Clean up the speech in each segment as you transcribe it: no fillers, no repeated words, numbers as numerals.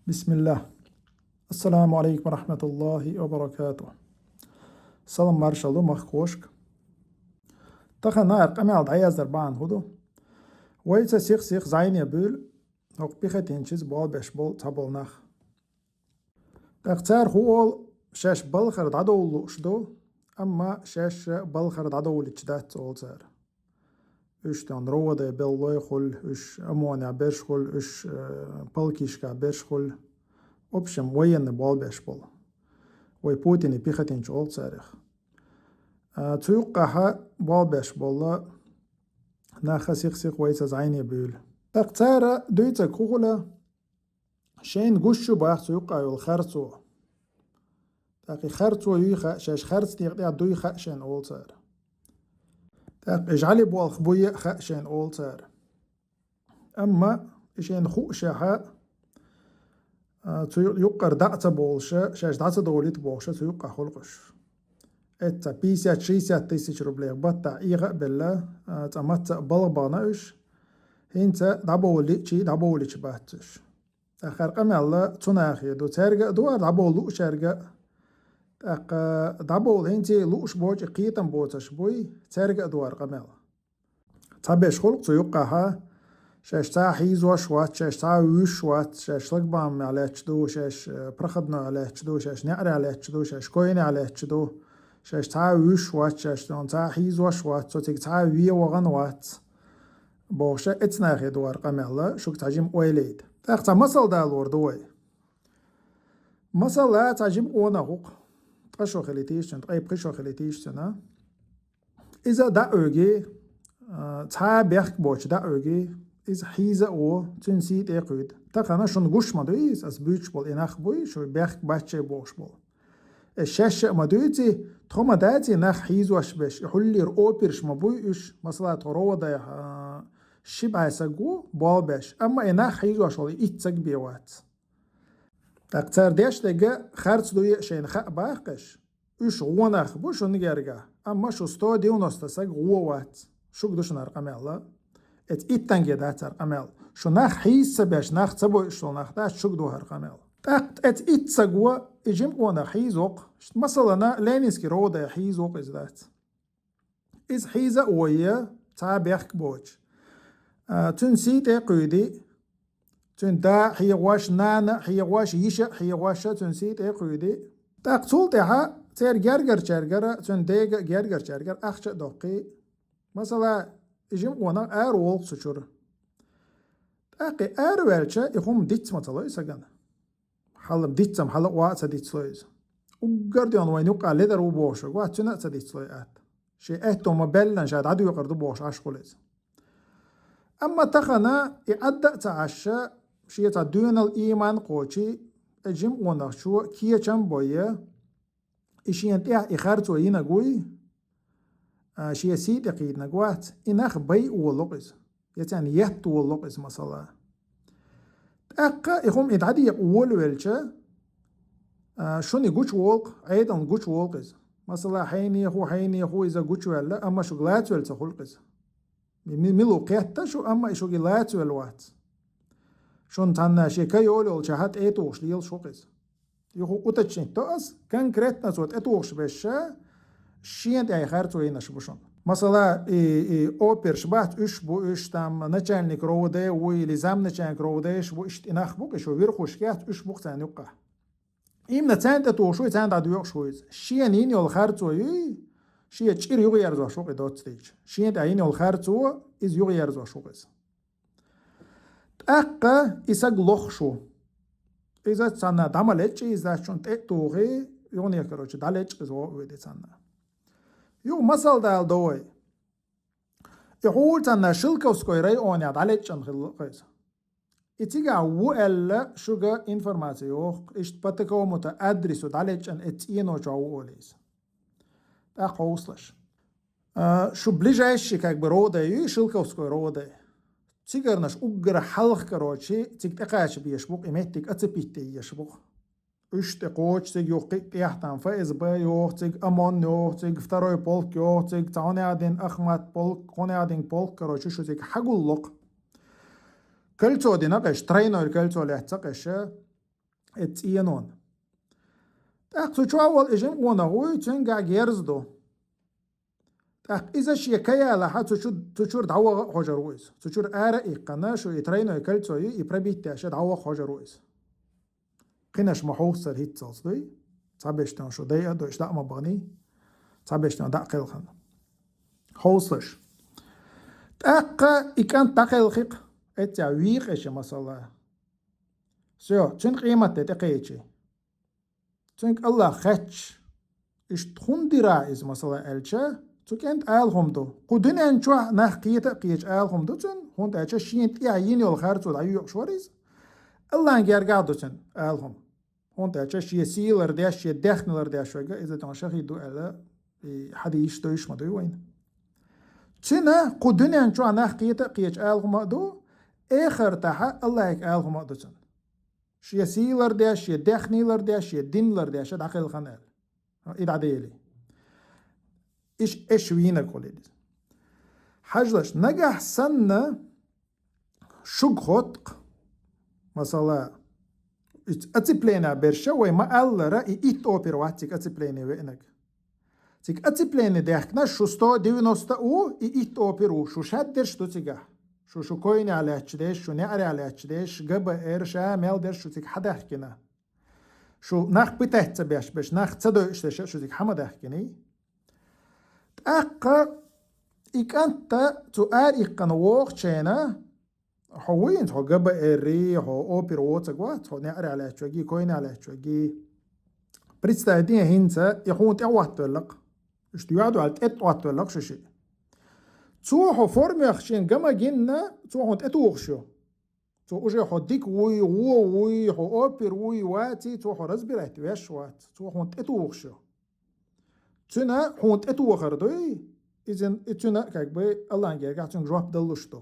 بسم الله. السلام عليكم ورحمة الله وبركاته. سلام مارشالو مخكوشك. تخنا أرقام على عياز دربان هدو. ويتا سيخ زاين بول. هوك بيختين شيز بول بيش بول تابول نخ. اختار هو شاش بالخر دعدو لوشدو. أما شاش بالخر دعدو لتشدات أولزار. إش تان روضة بلوي خل إش أمونع بيش خل إش بالكيشكا بيش خل. أبشم وين بول بيش بول. وي بوتيني بيختين شول تاريخ. تيوقعها بول بيش بول ناخا سيخ ويتا زعيني بيول. اقتارا دويتا كوغلا شين قشو باخ تيوقع يول خرطو. تاقي خرطو يوخا شاش خرط تيقع دوي خاشين أول تار. تاقي اجعلي بول خبوية خاشين أول تار. أما شين خوشها تيوقع دعتا بولشا شاش دعتا دوليت بولشا تيوقع خلقش. اتا بيسات شيسات تيسيش ربليغ باتا إيغا بلا تامتا بلغباناش هينتا دابولي باتش اخر قمالا تناخي دو تارغا دوار دابولو شارغا اق دابول هينتي لوش بوج قيتم بوتش بوي تارغا دوار قمالا تابيش خلق تيوقعها شاش تا حيزو شوات شاش تا وشوات شاش لقبام على تشدو شاش برخدنا على تشدو شاش نعري على تشدو شاش كويني على تشدو شاش تا وشوات شاش تا حيزو شوات صوتك تا وي وغنوات بوشا اتناخي دوار قمالا شوك تعجم ويليد تاقتا مصل دالور دوي مصل لا تعجم اونا غوق تقشو خليتيش تقايب قشو خليتيش تنا إذا دا اوغي تا بيخك بوش دا اوغي إذا حيزة او تنسيت ايقود تاقانا شون قوش مدويز از بيوش بول اناخ بوي شو بيخك باتشي بوش بول الشاشة مدويتي تخوما داتي ناخ حيزوش بيش يحولي رؤوبيرش مبويش مثلا تروا دا شبع سقو بابش اما اناخ حيزوش ولي اتسق بيوات تقتر ديش دقا خارج دوي شين خاق باقش اش غوناخ بوشو نگرگا اما شو ستو ديونوستا سق غووات شوك دوشن ارقامي الله اتنگي دات ارقامي شو ناخ حيز سباش ناخ تسبو شو ناخ دات شوك دو ارقامي تقت اتسقوا اجيم قونا حيزوق مثلا لينسكي رودا حيزوق از دات از حيزة ويا تابيخ بوج تنسيت قيدي تندا حيواش نانا حيواش يشا حيواشا تنسيت قيدي تقتول تها تير جرجر تنديق جرجر أخش دقي مثلا إجيم قونا وولق سشور تاقي ويرشا يخوم ديت مثلا يسجن حلم ديتسم حلق وات ديت لويز وقرديان وين يقع ليدر وبوش وات شنا ديت لويات شيء اهتم مبلن شاد عدو يقردو بوش عشقوليز أما تخنا يعدى تعشى شيء تدون الإيمان قوتي أجيم ونخشو كيه كم بويه إشيان تيح إخارتو ينقوي شيء سيد يقيد نقوات إنخ بي ولقز يتعني يهت ولقز مثلا أقا يخوم إدعادي يقول ويلشا شوني قوش ولق أيضا قوش ولقز مثلا حيني يخو إذا قوش ولا أما شغلات ويلتا خلقز ميلو قيتا شو أما إشو جلات والوات شون تانا شيكا يولو شهات إيتوش ليل شوقز يخو قطتشين تأس كان كريتنا صوت إيتوش بشا شين تاي خارتو ينش بشون مثلا أوبر شبات إش بو إش تام نچانلك روده ويلزام نچانك رودهش بو إشت إناخ بوك إشو ويرخوش كيات إش بوك تان يقع إمنا تان تتوشوي تان دادو يقشويز شين ينيول خارتو شيء تشير يغير زوا شوق دوت ستيج شيء تعيني الخارتو إز يغير زوا شوقز أقا إساق لخشو إذا تسانا دامالتش إذا شون تأتوغي يوني يكروش دالتش إزوا ويدي تسانا يو مسال دال دوي يقول تانا شلكوسكوي رأي أونيا دالتش أنخلقز إتيغا وإلا شوغا إنفرماتيوخ إشت باتكو متأدرسو دالتش أن إتينو جاو أوليز أقوصلش شو بليجاش كاك برودة شلكوسكو رودة تيجرناش أجر حلق كروتشي تيك تقاش بيشبوق إمتك أتبيتي يشبوق إيش تقوش تيج يوقي يحتم فإز بيوق تيج أمان يوق تيج فتروي بولك يوق تيج تاني عدين أخمات بولك قاني عدين بولك كروتشي شو تيج حقول لق كلتو دينا قش ترينر كلتو اللي احتقش اتسينون تاق تشاول إجن ونهوي تنقع جيرزدو تاق إذا شيء كيا لها تشور دعوة حجر رويس تشور آرا إقنا شو يترينو يكلتو يبربيت تاشا دعوة حجر رويس قناش محوصر هيت تصدي تعبشتان شو دايا دو إشتاق مبغني تعبشتان داقل خان حوصش تاق إكان تاقل خيق إتيا ويق إشي مثلا سيو تنق قيمة تتقيتشي تنق الله خاتش إش تخون درايز مثلا ألشا تكنت آلهم دو قدن أنشوا نحقية قيش آلهم دو تن هون تأشا شين تيعين يالخارتو دعيو شواريز الله انجرقا دو تن آلهم هون تأشا شي سيلر داش شي دخنلر داش وقا إذا تنشاقي دو ألا حديش دوش ما دو وين تنا قدن أنشوا نحقية قيش آلهم دو آخر تحا الله يك آلهم دو تن شي سيلر داش شي دخنلر داش شي دينلر داش داخل خنال إذا عديلي إيش وينا كوليدز حاجلش نجح سنة شق خطق مثلا أتبلينا برشا وما ألرا إيت أوبر واتك أتبلينا وينك تك أتبلينا دهكنا شو ستو ديونوستا أو إيت أوبر شو شادرش تو تجاه شو كويني على أشديش شو نعري على أشديش جبا إرشا ميل درش شو تك حدا حكينا شو ناخ بتحت باش ناخ تصدو إشتش شو تك حمد حكيني أقا إكانتا تؤار إقان ووقتشينا حوين هو جبا إري هو أوبر ووتقوات هو نعري على أشواجي كوين على أشواجي بريستايدين هينتا يخون تأوات تولق اشتيوعدو على تأوات تولق شو توحو فورمي أخشين جما جينا توحو تأتوغشو توحو هو ديك وي هو أوبر وي واتي توحو رزبي رايت ويشوات توحو تأتوغشو تنا هونت اتو خردوي إذن اتنا كاكبي الله نجي قاعد جواب دلشتو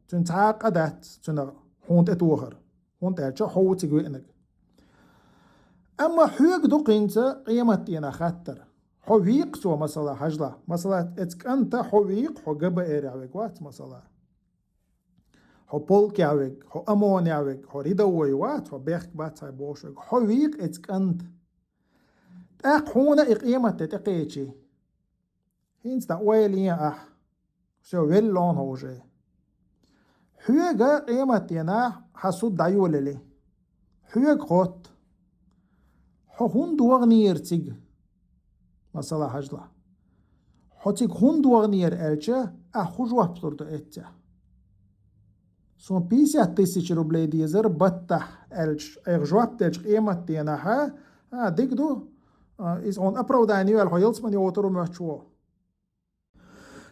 تن تعقدت تنا هونت اتو خر هونت هالشا هو تجوي انك اما حيق دقينتا قيمتينا خطر حويق سو مثلا حجلا مثلا اتكنت حويق حو قبا ايري عويق وات مثلا حو بولكي عويق حو اموني عويق حو ريدوي وات حو بيخك بات هاي بوشويق حويق اتكنت أقونا إقيمة تتقيتشي هينز دا ويلين سو ويلون هوجي حيوغا قيمة ينا حسود دايولي حيوغ خوت هون دوغنير تيج مثلا حجلا حتيك هون دوغنير ألشا أخوج وابطر دو إتيا سون بيسي أتيسيش روبلي ديزر بطح ألش جواب تلش قيمة ينا ديك دو is on approudani wel hoyels man yotoru machwo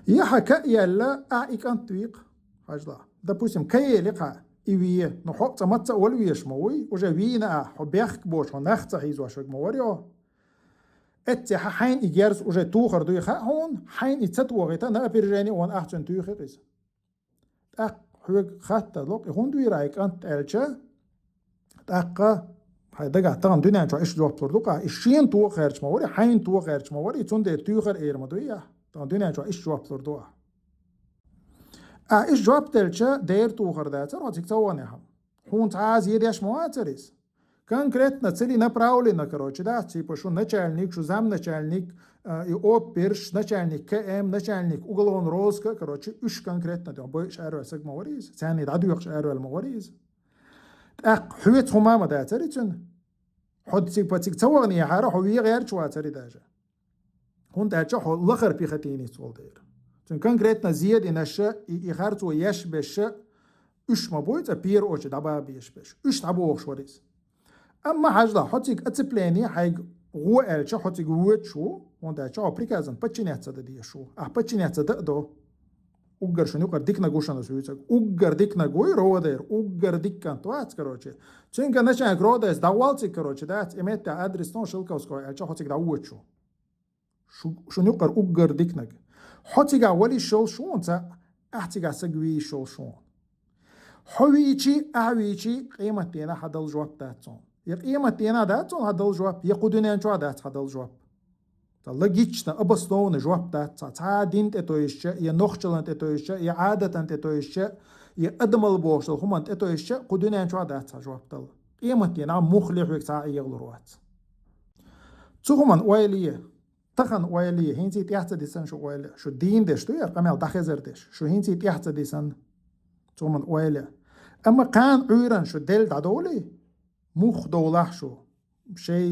يا يلا إكان طريق حاجلا допустим كيلقى إيوية نحط متى ولويش موي وجاوينا حبيخك بوش ونخت هيز واشك موريو أتى حين إجارس وجا توخر دوي هون حين يتسوغيتا نا بيرجاني وان أحسن توخريز حوق خاطة لوك هون دوي رايك أنت ألشا تأقى هاي دقا تان دنيا جو إيش جواب تردوكا إيشين تو خيرش موري حين تو خيرش موري تون دي توخر إير مدويا تان دنيا جو إيش جواب تردوكا إيش جواب تلشا دير توخر داتر واتيك تواني هم هون تعاز يديش مواتريز конкретно цели направлены, короче, да, типа, что начальник, что замначальник, и оперш, начальник КМ, начальник уголовного розыска, короче, уж конкретно, да, больше арвесак мавариз, цены дадуешь арвел мавариз. Так, حويت همامة ده تري تون، حد تيجي تصورني يا حارة حوي غير شو تري داجة. هون ده شو حد لخر بيختيني سوال دير. تون конкретно زياد إن الشيء يخارتو يش بش ush ma boit a pier oche daba bieshbesh ush tabo oshwariz amma hajda hotig atpleni hayg ru elcha hotig ruetshu onda cha prikazan pachinetsa da dieshu pachinetsa da do uggar shnu qar dikna goshana suyutsag uggar dikna goy roder uggar dikkan to ats karoche chenga nacha groda is dawalti karoche dat emetta adres ton shilkausko elcha hotig da ruetshu shnu qar uggar diknag hotiga wali shol shonta ahtiga sagwi shol shon حويتي أعويتي قيمتنا هذا الجواب داتون يا قيمتنا داتون هذا الجواب يقودنا نشوا دات هذا الجواب تلا جيتشنا أبستون جواب دات تعادين تتويش يا نخشلن تتويش يا عادة تتويش يا أدم البوش الخمان تتويش قودنا نشوا دات جواب تلا قيمتنا مخلح وكسا يغلروات تخمن ويليه تخن ويليه هنتي تيحت ديسن شو ويليه شو دين ديش تو يرقمال دخزر ديش شو هنتي تيحت ديسن تخمن ويليه أما كان عيران شو ديل دادولي مخ دولح شو شيء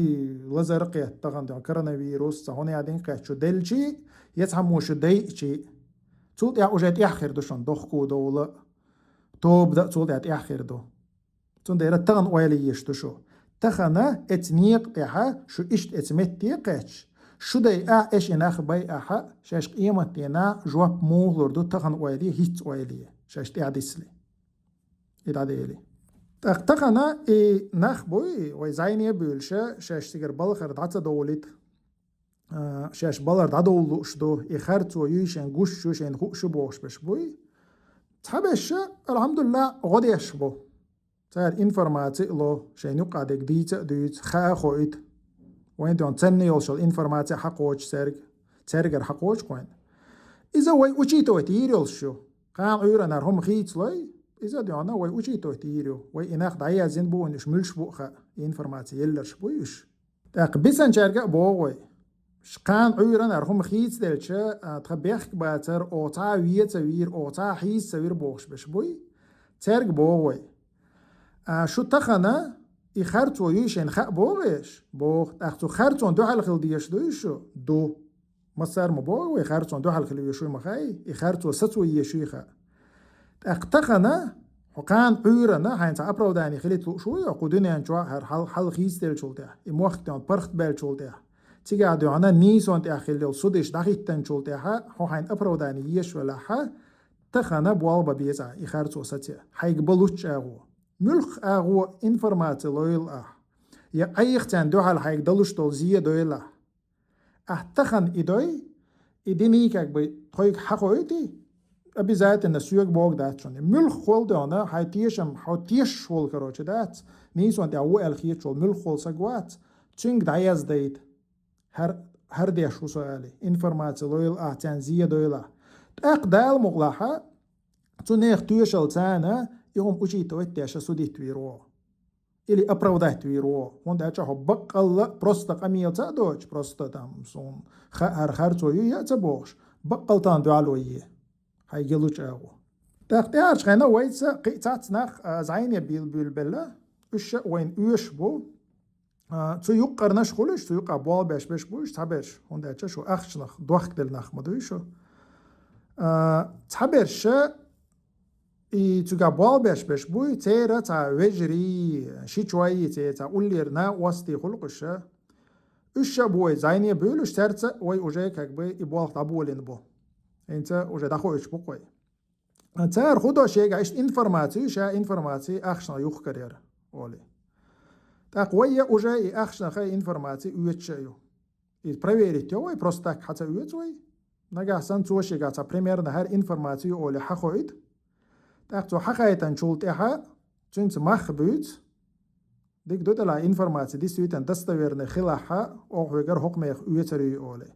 لزرقية تغن دون كورونا فيروس هون يادين قيت شو ديل شي يتحمو شو دي شي تولد يا وجات يحخر دوشان دوخكو دولة توب دا تولد يا يحخر دو تون ديرا تغن ويلي يشتو شو تخنا اتنيق احا شو اشت اتمتي قيتش شو دي ايش اناخ باي احا شاش قيمتنا جواب مولور دو تغن ويلي هيت ويلي شاش تعدسلي إداديلي تخنا ناخ بوي ويزايني بولشا شاش تيجر بالخر دعتا دولت شاش بالر دادولو شدو إخرتو يشين قوشو شين خوشو بوش بش بوي تحبش الحمد لله غديش بو تار إنفورماتي لو شين يقع ديك ديت خا خويت وين دون تني يوصل إنفورماتي حقوش سرقر حقوش كوين إذا وي وشيتو تيريول شو قام عيرا نارهم خيت لي إذا ديانا وي وشيتو تيريو وي إناخ دايا زين بو نش ملش بو خا إنفورماتي يلرش بويش تاق بيسان شارقا بو وي شقان عيرا نارهم خيت دلشا تخبيخ باتر أوتا ويت سوير أوتا حيس سوير بوش بش بوي ترق بو وي شو تخنا يخرتو يشين خا بوغش بوغ تاختو خرتون دو حلقل ديش دويشو دو مصار مبوغ ويخرتون دو حلقل يشوي مخاي يخرتو ستو يشوي خا تاختخنا حقان عيرنا حين تعبرو داني خليت لو شوي قدني انجوا هر حل خيس دل شولته يموختون برخت بال شولته تيجا دعنا نيسون تأخيل الصديش دقيق تنشولته هو حين أبرو داني يش ولا ح تخنا بوال ببيزا يخرتو ستيا حيق بلوش أغو ملخ أغو إنفورماتي لويل يا أي اختان دو حال حيق دلوش دول زي دويلا تخن إدوي إدينيك أكبر تخيق حقويتي أبي زات النسيوك بوق دات شون ملخ خول دانا هاي تيشم حو تيش شول كروش دات نيسون تأو الخير شول ملخ خول سقوات تشينك دايز دايت هر ديش شو سؤالي إنفورماتي لويل تنزية دويلا أقدال مغلحة تنيخ تيشل تانا يوم أجي تويتيش سودي تويرو إلي أبرو ده تويرو وان داچا هو بقل بروستا قميل تادوش بروستا تامسون خر تويو يتبوش بقل تان دوالويه هاي جلوش أغو تختيارش خينا ويتسا قيتات ناخ زعيني بيل بلا وش وين ويش بو تو يقر نشخولش تو يقع بوال بش بوش تحبرش هون داچا شو أخش نخ دوخ دل نخ مدويشو تحبرش تو قع بوال بش بوي تيرا تا وجري شي شوي تا أوليرنا وسطي خلقش وش بوي زعيني بيلوش ترتا وي أجيك هكبي يبوال تابولين بو انت وجد اخوش بقوي تار خدا شيء عشت انفورماتي شا انفورماتي اخشنا يخ كرير اولي تقوية وجاي اخشنا خي انفورماتي ويتشيو البريفيريتيو وي بروستاك حتى ويتوي نجا سان توشي غاتا بريمير نهار انفورماتي اولي حخويد تاختو حخايتن شولت احا تنت مخ بيت ديك دوتلا انفورماتي دي سويتن دستويرن خلاحا او ويغر حكميخ ويتري اولي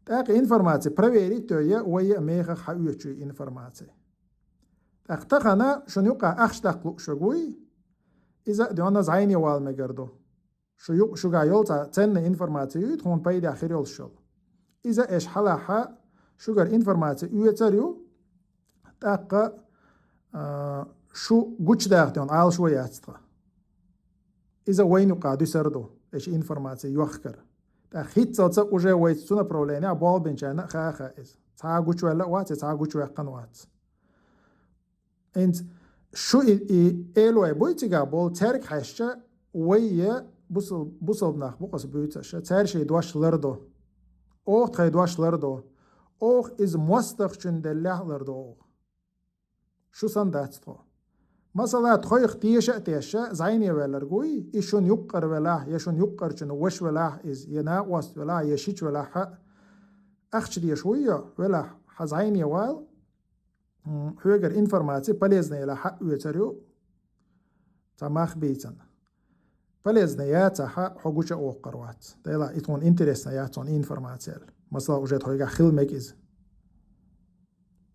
تاق إنفورماتي بريفيريتوية ويا ميخ حيوتشي إنفورماتي تاختخنا شن يقع أخشتق شغوي إذا ديونا زعيني والمجردو شو قايولتا تن إنفورماتي تكون بايد آخر يولشل إذا إيش حلاحا شو قر إنفورماتي يوتريو تاق شو قوش داخ ديون عال شوياتتا إذا وين يقع دو سردو إيش إنفورماتي يوخكر تأخيت صوت وجه ويتسونا بروليني عبال بنشانا خا إز تعاقوش ولا وات تعاقوش وقنوات انت شو إيلو بويتيجا بول تارك حشة ويا بوصل بناخ بقص بيوتش تارشي دواش لردو أوخ تخي دواش لردو أوخ إز موستخشن دلله لردو شو صنداتو مثلا تخيخ تيشة زعيني ولرجوي إيشون يقر ولا يشون يقر شنو وش ولا إز يناقص ولا يشيش ولا حق أخش دي شوية ولا حزعيني وال هوجر إنفورماتي بلزنا إلى حق ويتريو تماخ بيتن بلزنا يا تحق حقوش أو قروات ده يتون إنترسنا يا تون إنفورماتي مثلا وجد هوجر خيل مكيز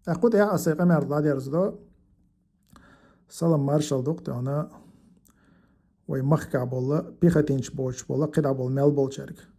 أقول يا أصيغ أمر ضادي رزدو سلام مارشال دكتور أنا Ve mahka bolla, pihatinç boç bolla, qida bol mel bolçarik.